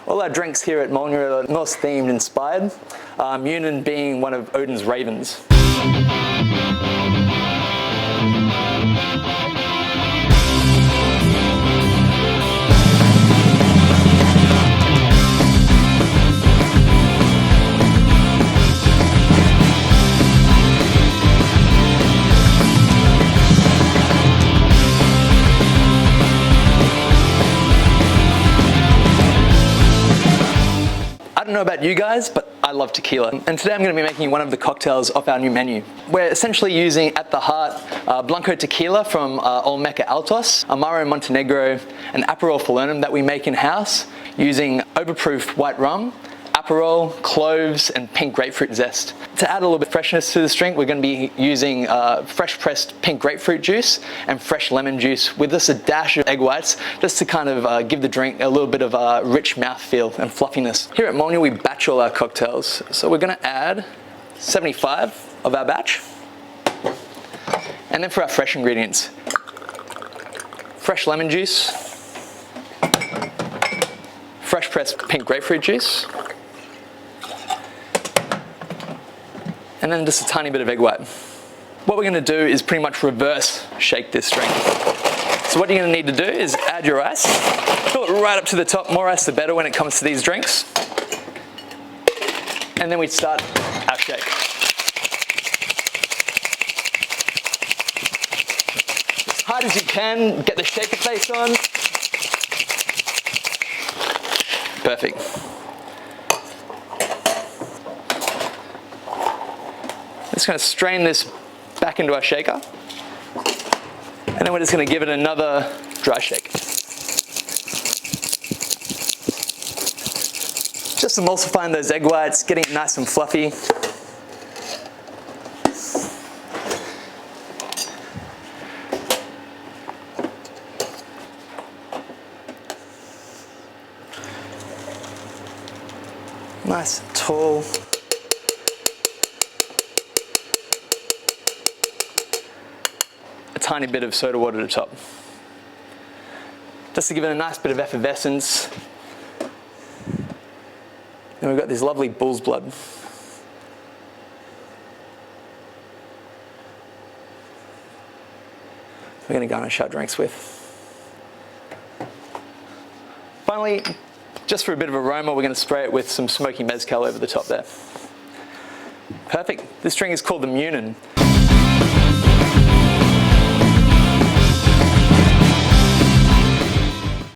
All our drinks here at Mjolner are Norse themed inspired, Munin being one of Odin's ravens. I don't know about you guys, but I love tequila. And today I'm going to be making one of the cocktails off our new menu. We're essentially using at the heart Blanco tequila from Olmeca Altos, Amaro Montenegro, and Aperol Falernum that we make in-house using overproof white rum, Aperol, cloves, and pink grapefruit zest. To add a little bit of freshness to this drink, we're going to be using fresh pressed pink grapefruit juice and fresh lemon juice with just a dash of egg whites, just to kind of give the drink a little bit of a rich mouthfeel and fluffiness. Here at Mjolner, we batch all our cocktails. So we're going to add 75 of our batch. And then for our fresh ingredients, fresh lemon juice, fresh pressed pink grapefruit juice, and then just a tiny bit of egg white. What we're going to do is pretty much reverse shake this drink. So what you're going to need to do is add your ice, fill it right up to the top. More ice the better when it comes to these drinks. And then we start our shake. As hard as you can, get the shaker face on. Perfect. Just going to strain this back into our shaker, and then we're just going to give it another dry shake. Just emulsifying those egg whites, getting it nice and fluffy. Nice and tall. A tiny bit of soda water to top. Just to give it a nice bit of effervescence. And we've got this lovely bull's blood. We're going to garnish our drinks with. Finally, just for a bit of aroma, we're going to spray it with some smoky mezcal over the top there. Perfect. This drink is called the Munin.